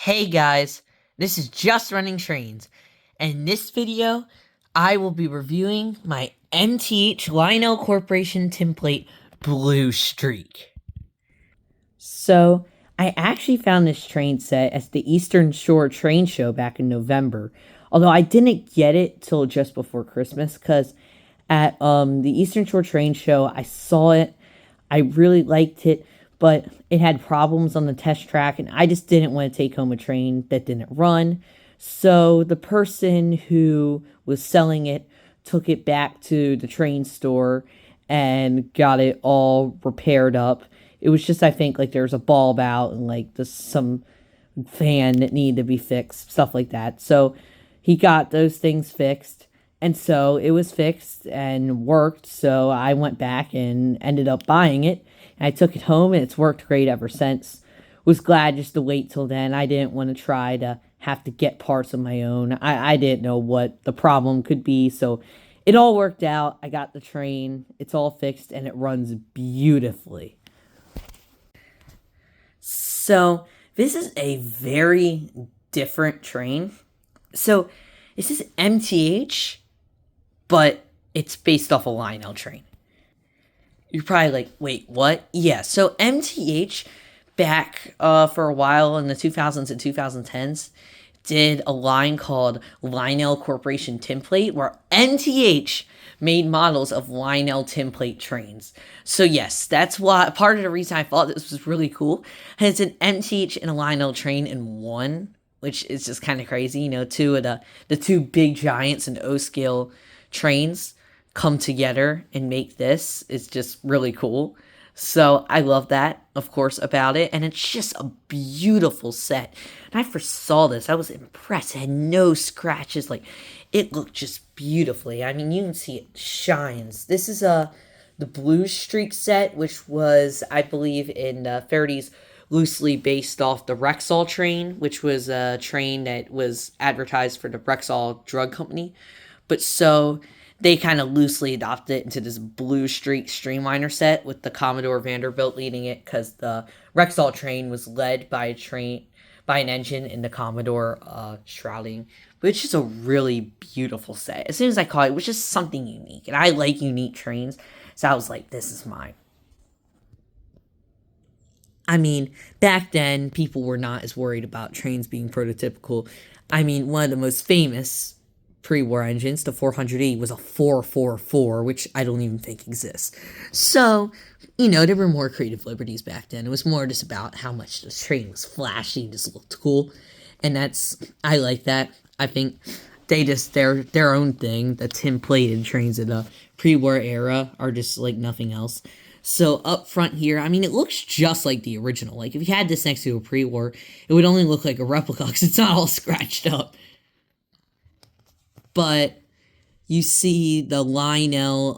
Hey guys, this is Just Running Trains, and in this video, I will be reviewing my MTH Lionel Corporation Tinplate Blue Streak. So, I actually found this train set at the Eastern Shore Train Show back in November, although I didn't get it till just before Christmas, because at the Eastern Shore Train Show, I saw it, I really liked it, but it had problems on the test track, and I just didn't want to take home a train that didn't run. So the person who was selling it took it back to the train store and got it all repaired up. It was just, I think, like there was a bulb out and like some fan that needed to be fixed, stuff like that. So he got those things fixed. And so it was fixed and worked. So I went back and ended up buying it. And I took it home and it's worked great ever since. Was glad just to wait till then. I didn't want to try to have to get parts of my own. I didn't know what the problem could be. So it all worked out. I got the train. It's all fixed and it runs beautifully. So this is a very different train. So this is MTH, but it's based off a Lionel train. You're probably like, wait, what? Yeah, so MTH back for a while in the 2000s and 2010s did a line called Lionel Corporation Tinplate, where MTH made models of Lionel Tinplate trains. So yes, that's why part of the reason I thought this was really cool. And it's an MTH and a Lionel train in one, which is just kind of crazy. You know, two of the two big giants and O scale trains come together and make this. It's just really cool. So I love that, of course, about it. And it's just a beautiful set. And I first saw this, I was impressed. It had no scratches. Like, it looked just beautifully. I mean, you can see it shines. This is the Blue Streak set, which was, I believe, in Faraday's loosely based off the Rexall train, which was a train that was advertised for the Rexall drug company. But so they kind of loosely adopted it into this Blue Streak Streamliner set with the Commodore Vanderbilt leading it, because the Rexall train was led by an engine in the Commodore shrouding. But it's just a really beautiful set. As soon as I caught it, it was just something unique. And I like unique trains, so I was like, this is mine. I mean, back then, people were not as worried about trains being prototypical. I mean, one of the most famous pre-war engines, the 400E, was a 444, which I don't even think exists. So, you know, there were more creative liberties back then. It was more just about how much the train was flashy, just looked cool. And I like that. I think they just, their own thing. The tin-plated trains of the pre-war era are just like nothing else. So up front here, I mean, it looks just like the original. Like, if you had this next to a pre-war, it would only look like a replica because it's not all scratched up. But you see the Lionel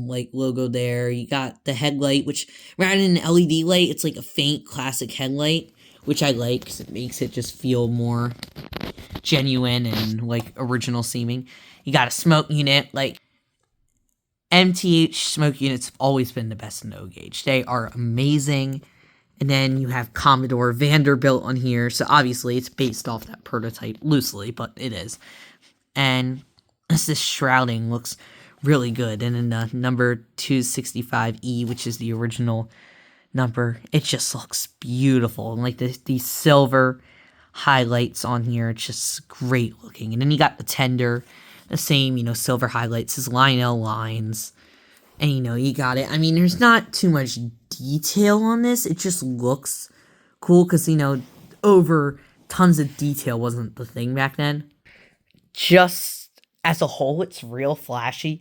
like logo there. You got the headlight, which rather than an LED light, it's like a faint classic headlight, which I like because it makes it just feel more genuine and like original seeming. You got a smoke unit. Like, MTH smoke units have always been the best in the O gauge. They are amazing. And then you have Commodore Vanderbilt on here. So obviously it's based off that prototype loosely, but it is. And this shrouding looks really good. And in the number 265E, which is the original number, it just looks beautiful. And like these silver highlights on here, it's just great looking. And then you got the tender, the same, you know, silver highlights as Lionel lines. And, you know, you got it. I mean, there's not too much detail on this. It just looks cool because, you know, over tons of detail wasn't the thing back then. Just as a whole, it's real flashy.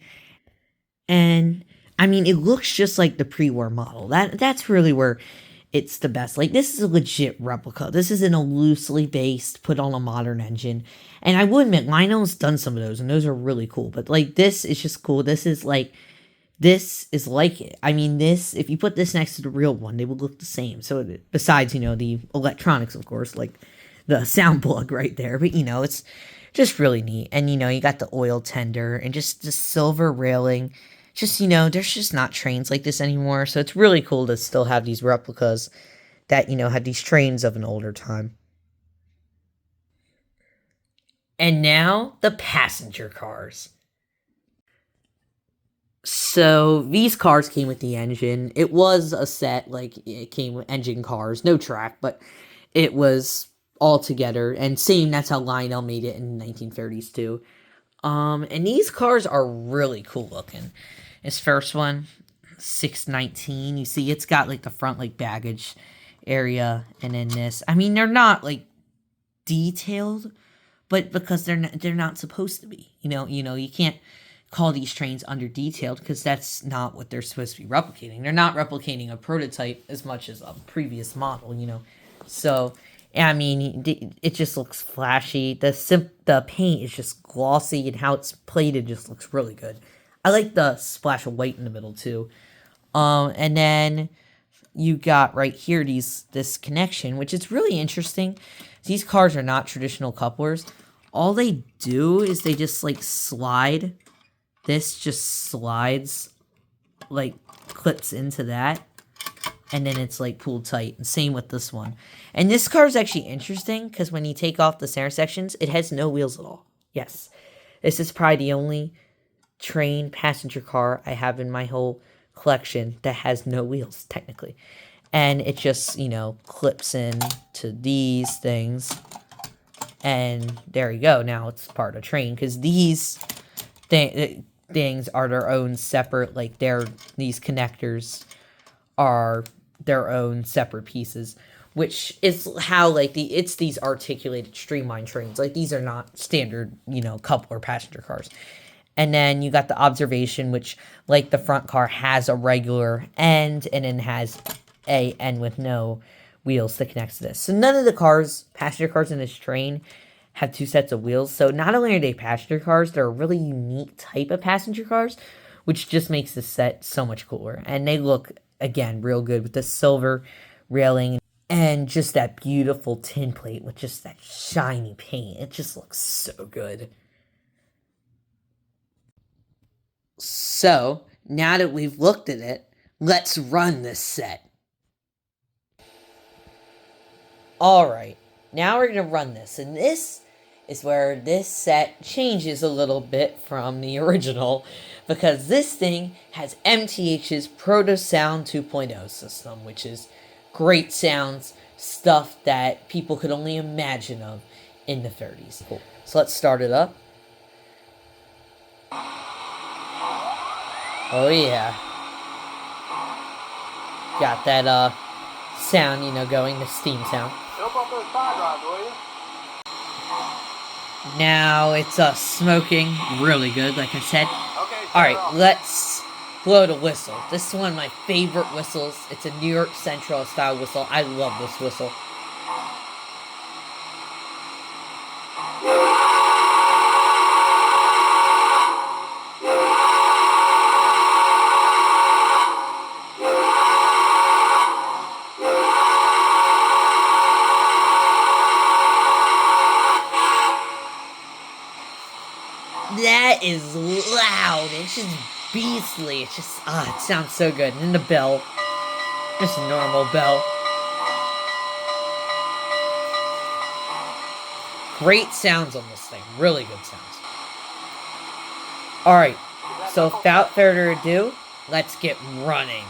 And, I mean, it looks just like the pre-war model. That's really where it's the best. Like, this is a legit replica. This isn't a loosely based, put on a modern engine. And I will admit, Lionel's done some of those, and those are really cool. But, like, this is just cool. This is like it. I mean, this, if you put this next to the real one, they would look the same. So, besides, you know, the electronics, of course, like the sound plug right there. But, you know, it's just really neat. And, you know, you got the oil tender and just the silver railing. Just, you know, there's just not trains like this anymore. So it's really cool to still have these replicas that, you know, had these trains of an older time. And now, the passenger cars. So, these cars came with the engine. It was a set, like, it came with engine cars, no track, but it was all together. And same, that's how Lionel made it in the 1930s, too. And these cars are really cool looking. This first one, 619, you see it's got, like, the front, like, baggage area, and then this. I mean, they're not, like, detailed, but because they're not supposed to be. You can't call these trains under detailed because that's not what they're supposed to be replicating. They're not replicating a prototype as much as a previous model. So I mean, it just looks flashy. The paint is just glossy, and how it's plated just looks really good. I like the splash of white in the middle too. And then you got right here this connection, which is really interesting. These cars are not traditional couplers. All they do is they just like slide. This just slides, like clips into that, and then it's like pulled tight. And same with this one. And this car is actually interesting because when you take off the center sections, it has no wheels at all. Yes, this is probably the only train passenger car I have in my whole collection that has no wheels, technically. And it just, clips in to these things. And there you go. Now it's part of a train. Because these things are their own separate, like, these connectors are their own separate pieces. Which is how, like, it's these articulated streamlined trains. Like, these are not standard, coupler passenger cars. And then you got the observation, which, like, the front car has a regular end and then has a end with no wheels that connects to this. So none of the passenger cars in this train, have two sets of wheels. So not only are they passenger cars, they're a really unique type of passenger cars, which just makes this set so much cooler. And they look, again, real good with the silver railing and just that beautiful tin plate with just that shiny paint. It just looks so good. So, now that we've looked at it, let's run this set. Alright, now we're going to run this. And this is where this set changes a little bit from the original, because this thing has MTH's Proto Sound 2.0 system, which is great sounds, stuff that people could only imagine of in the 30s. Cool. So let's start it up. Oh yeah. Got that sound, going, the steam sound. Now it's smoking really good, like I said. Alright, let's blow the whistle. This is one of my favorite whistles. It's a New York Central style whistle. I love this whistle. That is loud. It's just beastly. It's just, it sounds so good. And then the bell. Just a normal bell. Great sounds on this thing. Really good sounds. Alright. So without further ado, let's get running.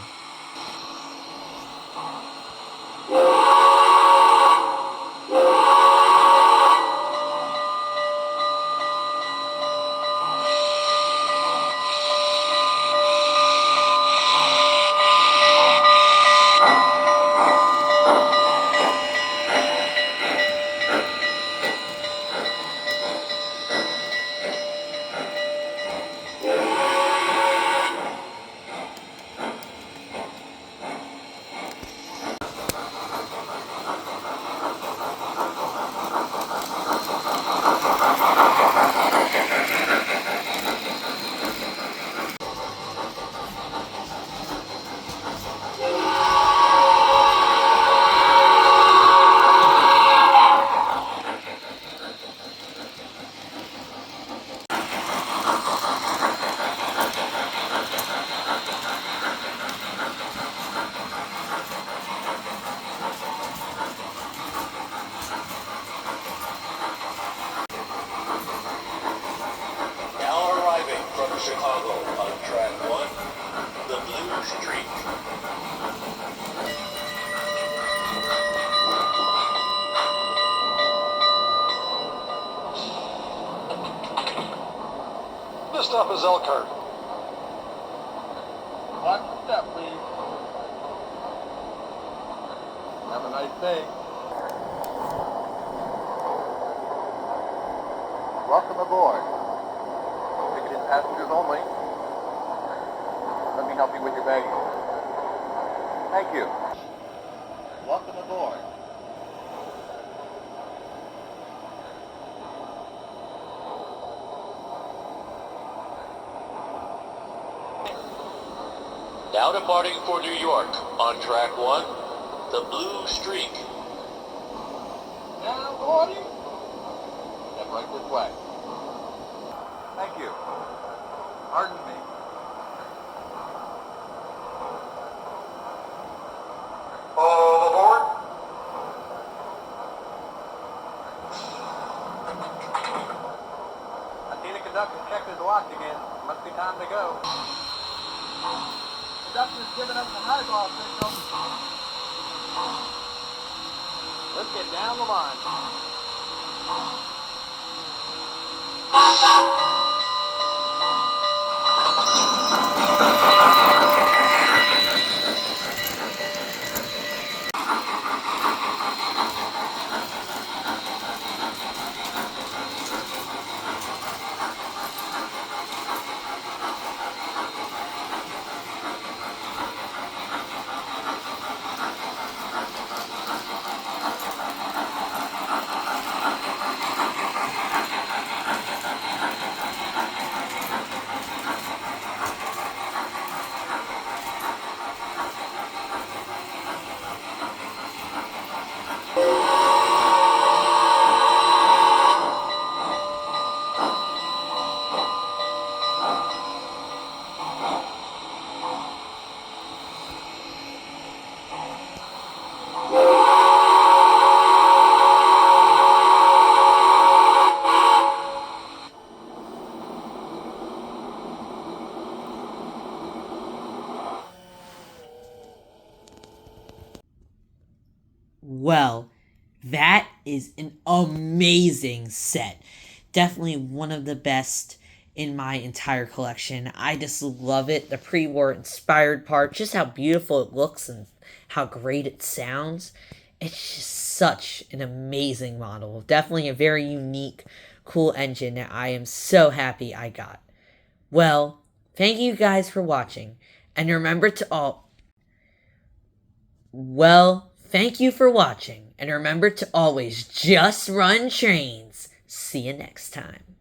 Chicago on track 1, the Blue Streak. This stop is Elkhart. Watch the step, please. Have a nice day. Welcome aboard. Ticketed passengers only. Let me help you with your baggage. Thank you. Welcome aboard. Now departing for New York on track 1, the Blue Streak. Now, boarding. Step right this way. Thank you. Pardon me. All aboard. I see the conductor checked his watch again. Must be time to go. Conductor's giving us the highball signal. Let's get down the line. Well, that is an amazing set. Definitely one of the best in my entire collection. I just love it. The pre-war inspired part, just how beautiful it looks and how great it sounds. It's just such an amazing model. Definitely a very unique, cool engine that I am so happy I got. Well, thank you guys for watching. And remember to all... Well, thank you for watching, and remember to always just run trains. See you next time.